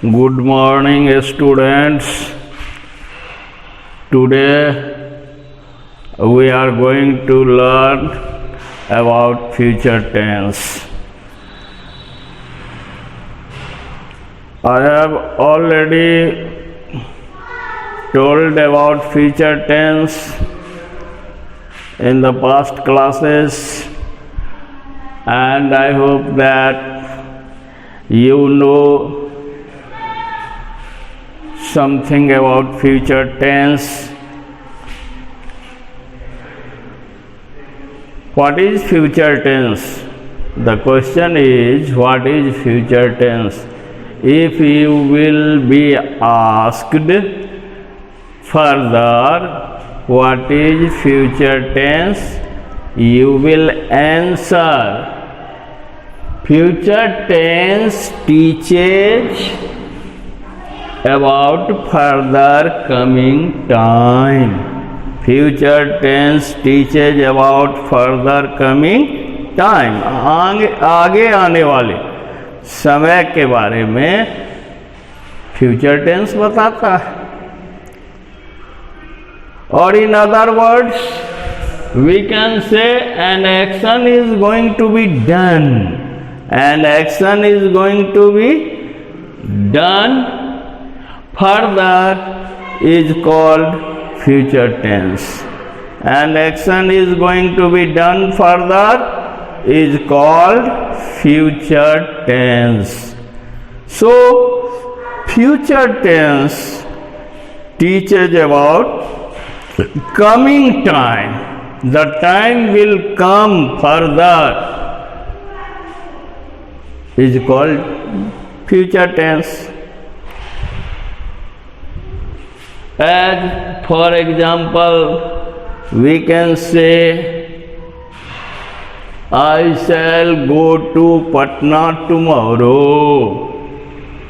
Good morning, students. Today we are going to learn about future tense. I have already told about future tense in the past classes, and I hope that you know something about future tense. What is future tense? The question is, what is future tense? If you will be asked further, what is future tense? You will answer, future tense teaches about further coming time. Future tense teaches about further coming time. आगे आने वाले समय के बारे में future tense बताता है. और in other words, we can say an action is going to be done. An action is going to be done further is called future tense. An action is going to be done further is called future tense. So, future tense teaches about coming time. The time will come further is called future tense. As for example, we can say, I shall go to Patna tomorrow.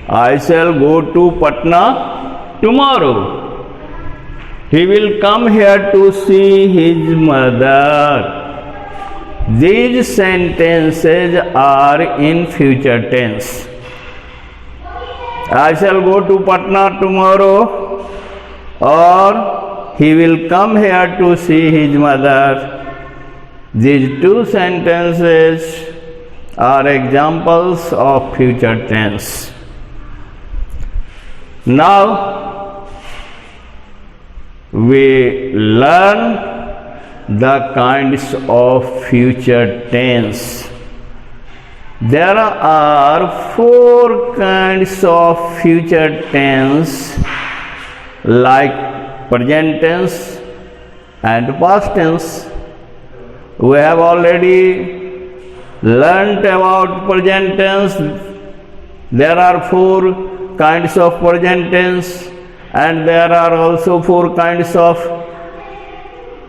I shall go to Patna tomorrow. He will come here to see his mother. These sentences are in future tense. I shall go to Patna tomorrow, or he will come here to see his mother. These two sentences are examples of future tense. Now we learn the kinds of future tense. There are 4 kinds of future tense, like present tense and past tense. We have already learnt about present tense. There are 4 kinds of present tense, and there are also 4 kinds of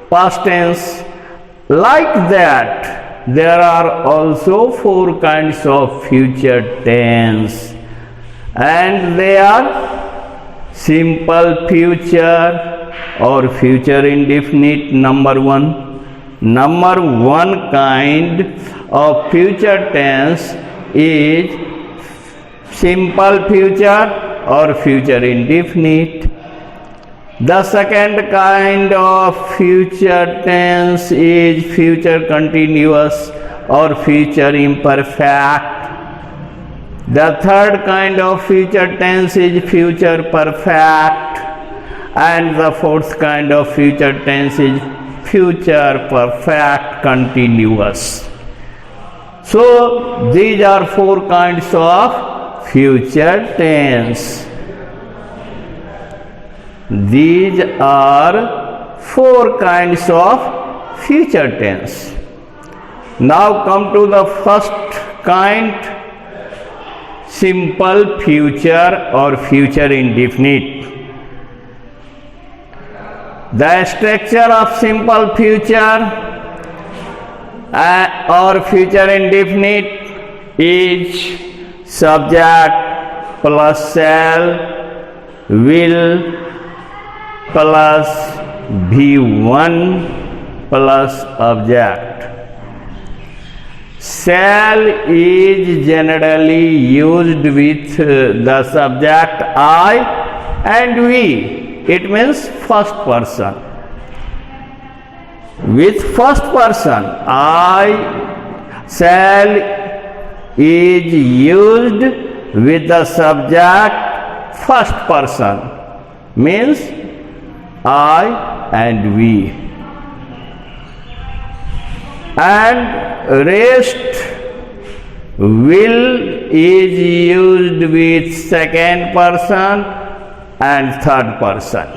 past tense. Like that, there are also 4 kinds of future tense, and they are simple future or future indefinite. Number 1 kind of future tense is simple future or future indefinite. The second kind of future tense is future continuous or future imperfect. The third kind of future tense is future perfect, and the fourth kind of future tense is future perfect continuous. So these are 4 kinds of future tense. These are 4 kinds of future tense. Now come to the first kind, simple future or future indefinite. The structure of simple future or future indefinite is subject plus shall, will plus V1 plus object. Shall is generally used with the subject I and we. It means first person. With first person, I shall is used with the subject first person, means I and we. And rest will is used with second person and third person.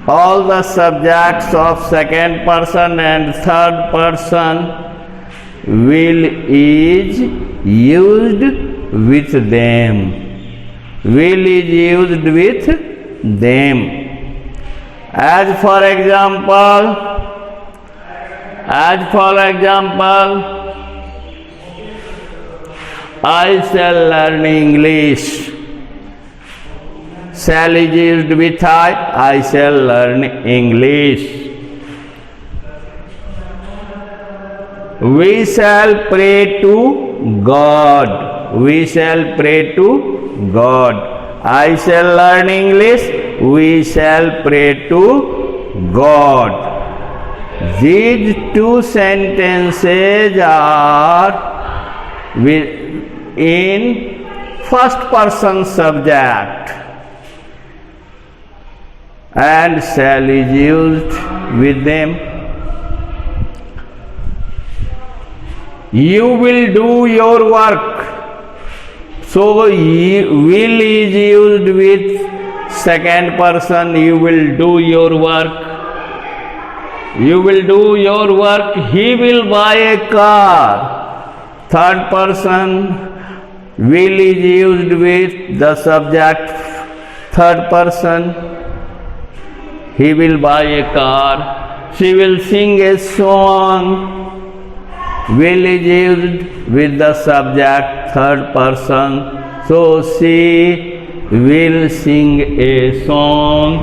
All the subjects of second person and third person will is used with them. Will is used with them. As for example, I shall learn English. Shall is used with I shall learn English. We shall pray to God. We shall pray to God. I shall learn English. We shall pray to God. These two sentences are in first person subject and shall is used with them. You will do your work. So will is used with second person. You will do your work. You will do your work. He will buy a car. Third person, will is used with the subject third person. He will buy a car. She will sing a song. Will is used with the subject third person. So she will sing a song.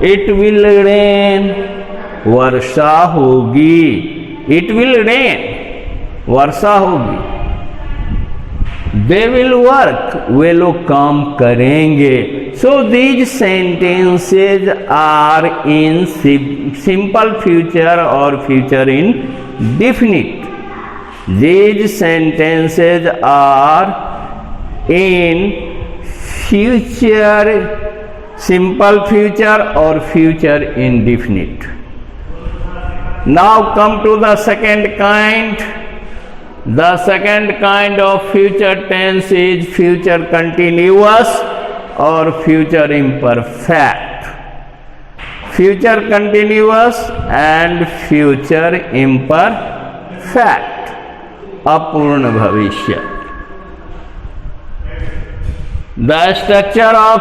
It will rain. वर्षा होगी. It will rain. वर्षा होगी. They will work. वे लोग काम करेंगे. So these sentences are in simple future or future indefinite. These sentences are in future, simple future or future indefinite. Now come to the second kind. The second kind of future tense is future continuous or future imperfect. Future continuous and future imperfect. अपूर्ण भविष्य. The structure of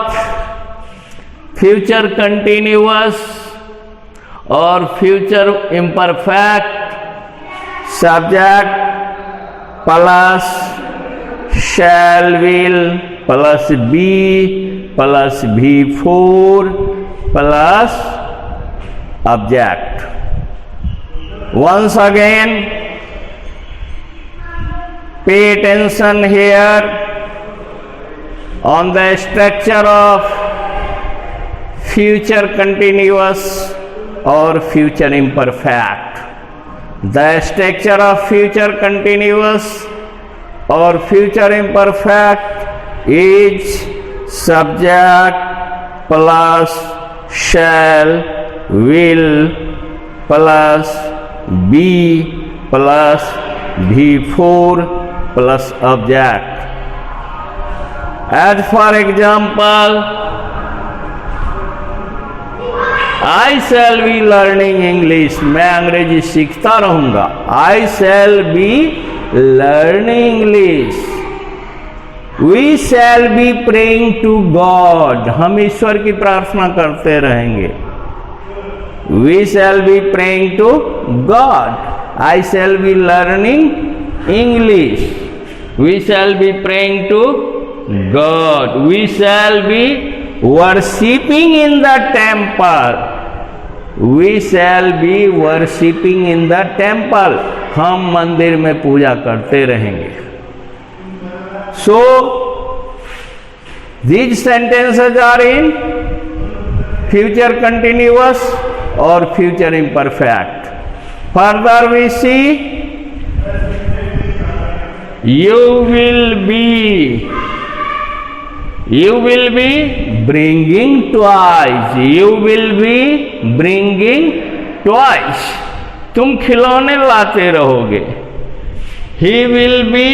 future continuous or future imperfect: subject plus shall will plus be plus V4 plus object. Once again, pay attention here on the structure of future continuous or future imperfect. The structure of future continuous or future imperfect is subject plus shall will plus be plus V4 plus object. As for example, I shall be learning English. मैं अंग्रेजी सीखता रहूँगा. I shall be learning English. We shall be praying to God. हम ईश्वर की प्रार्थना करते रहेंगे. We shall be praying to God. I shall be learning English. We shall be praying to God. We shall be worshipping in the temple. We shall be worshipping in the temple. हम मंदिर में पूजा करते रहेंगे। सो these sentences are in future continuous or future imperfect. Further we see you will be bringing twice. You will be bringing twice. तुम खिलौने लाते रहोगे। He will be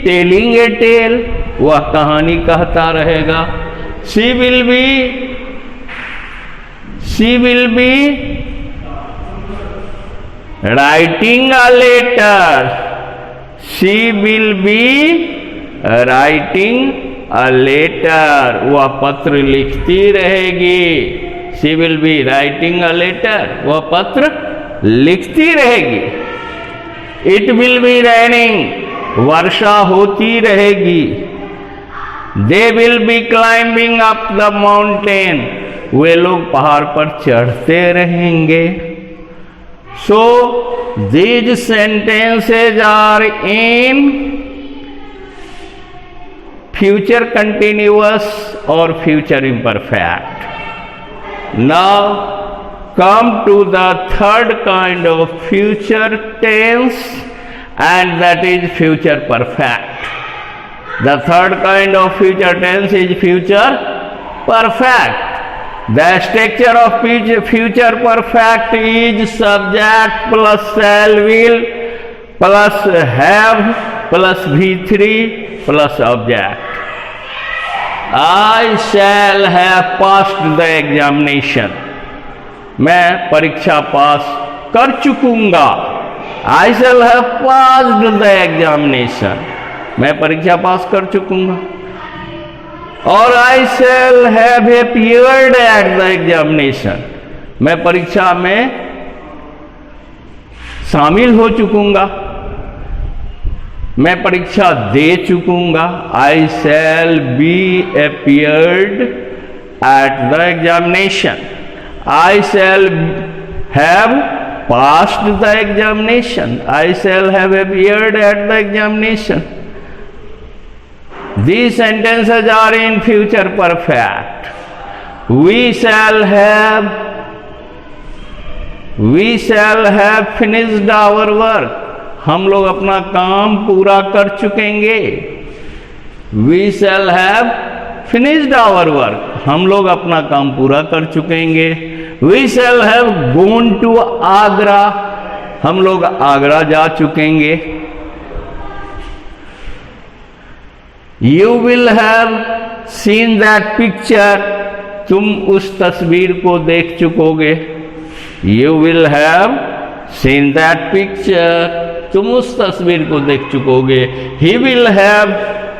telling a tale. वह कहानी कहता रहेगा। She will be writing a letter. She will be writing a letter. वह पत्र लिखती रहेगी। She will be writing a letter. वह पत्र लिखती रहेगी। It will be raining. वर्षा होती रहेगी। They will be climbing up the mountain. वे लोग पहाड़ पर चढ़ते रहेंगे। So these sentences are in future continuous or future imperfect. Now come to the third kind of future tense, and that is future perfect. The third kind of future tense is future perfect. The structure of future perfect is subject plus shall will plus have plus V3 plus object. I shall have passed the examination. मैं परीक्षा पास कर चुकूंगा। I shall have passed the examination. मैं परीक्षा पास कर चुकूंगा। और I shall have appeared at the examination. मैं परीक्षा में शामिल हो चुकूंगा। मैं परीक्षा दे चुकूंगा। I shall be appeared at the examination. I shall have passed the examination. I shall have appeared at the examination. These sentences are in future perfect. We shall have finished our work. हम लोग अपना काम पूरा कर चुकेंगे। We shall have finished our work. हम लोग अपना काम पूरा कर चुकेंगे। We shall have gone to Agra. हम लोग आगरा जा चुकेंगे। You will have seen that picture. तुम उस तस्वीर को देख चुकोगे। You will have seen that picture. तुम उस तस्वीर को देख चुकोगे। He will have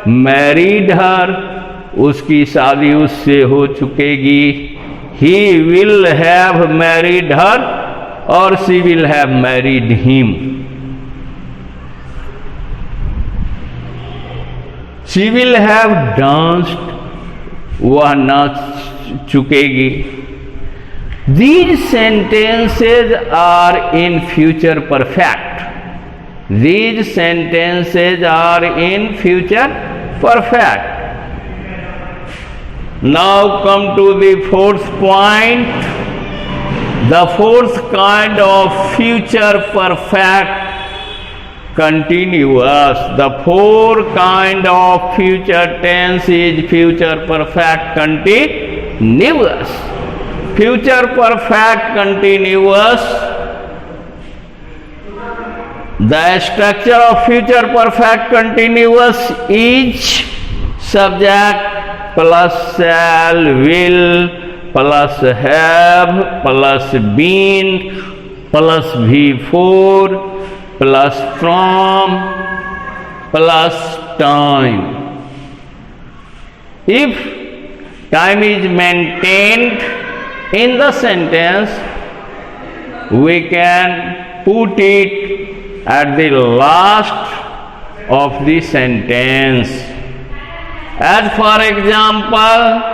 married her. उसकी शादी उससे हो चुकेगी। He will have married her और she will have married him. She will have danced. वह नाच चुकेगी। These sentences are in future perfect. These sentences are in future perfect. Now come to the fourth point. The fourth kind of future perfect continuous. The four kind of future tense is future perfect continuous. Future perfect continuous. The structure of future perfect continuous is subject plus shall will plus have plus been plus V4 plus from plus time. If time is maintained in the sentence, we can put it at the last of the sentence. As for example,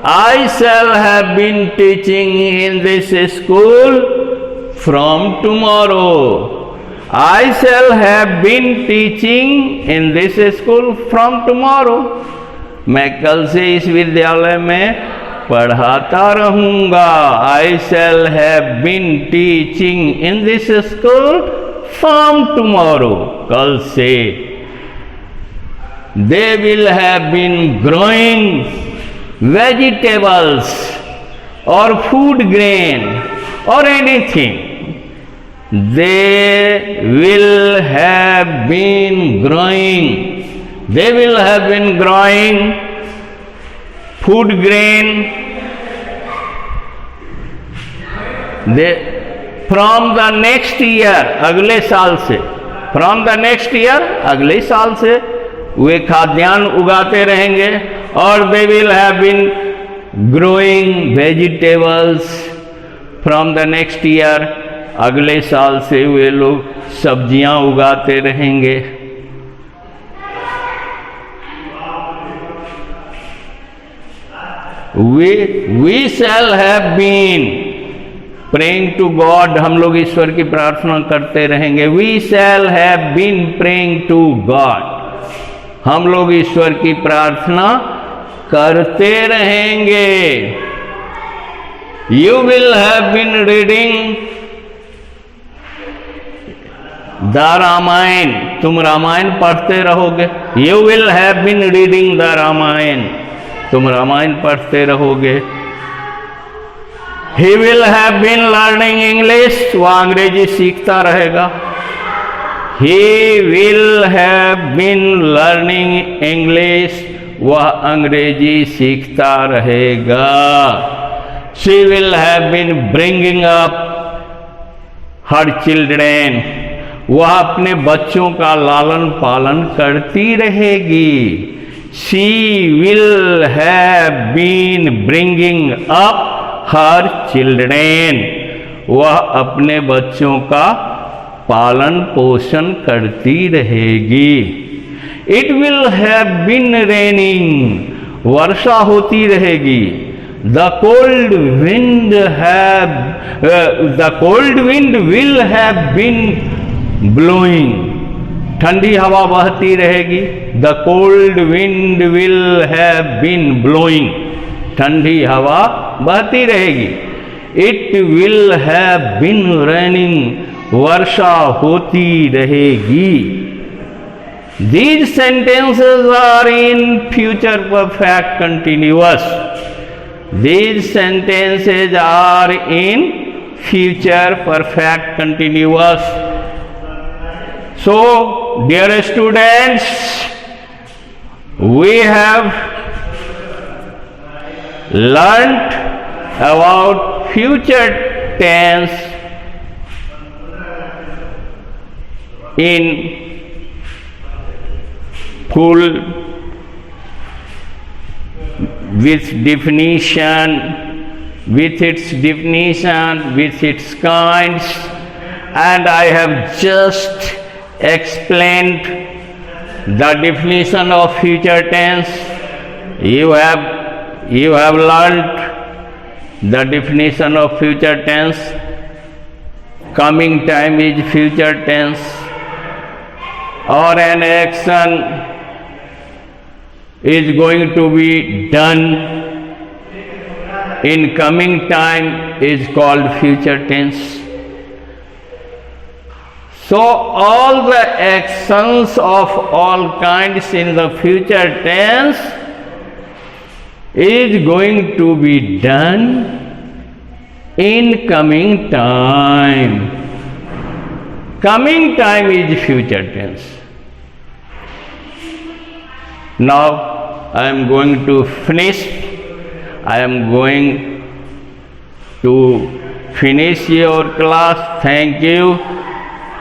I shall have been teaching in this school from tomorrow. I shall have been teaching in this school from tomorrow. मैं कल से इस विद्यालय में पढ़ाता रहूंगा. I shall have been teaching in this school from tomorrow. कल से. They will have been growing vegetables or food grain or anything. They will have been growing. They will have been growing food grain. They from the next year, अगले साल से. From the next year, अगले साल से वे खाद्यान्न उगाते रहेंगे. और they will have been growing vegetables from the next year. अगले साल से वे लोग सब्जियां उगाते रहेंगे. We shall have been praying to God. हम लोग ईश्वर की प्रार्थना करते रहेंगे. We shall have been praying to God. हम लोग ईश्वर की प्रार्थना करते रहेंगे. You will have been reading the Ramayan. तुम रामायण पढ़ते रहोगे. You will have been reading the Ramayan. तुम रामायण पढ़ते रहोगे. He will have been learning English. वह अंग्रेजी सीखता रहेगा. He will have been learning English. वह अंग्रेजी सीखता रहेगा. She will have been bringing up her children. वह अपने बच्चों का लालन पालन करती रहेगी. She will have been bringing up her children. वह अपने बच्चों का पालन पोषण करती रहेगी. It will have been raining. वर्षा होती रहेगी. The cold wind will have been blowing. ठंडी हवा बहती रहेगी. The cold wind will have been blowing. ठंडी हवा बहती रहेगी. It will have been raining. वर्षा होती रहेगी. These sentences are in future perfect continuous. These sentences are in future perfect continuous. So, dear students, we have learnt about future tense in full with definition, with its definition, with its kinds, and I have just explained the definition of future tense. You have learnt the definition of future tense. Coming time is future tense, or an action is going to be done in coming time is called future tense. So all the actions of all kinds in the future tense is going to be done in coming time. Coming time is future tense. Now I am going to finish. I am going to finish your class. Thank you.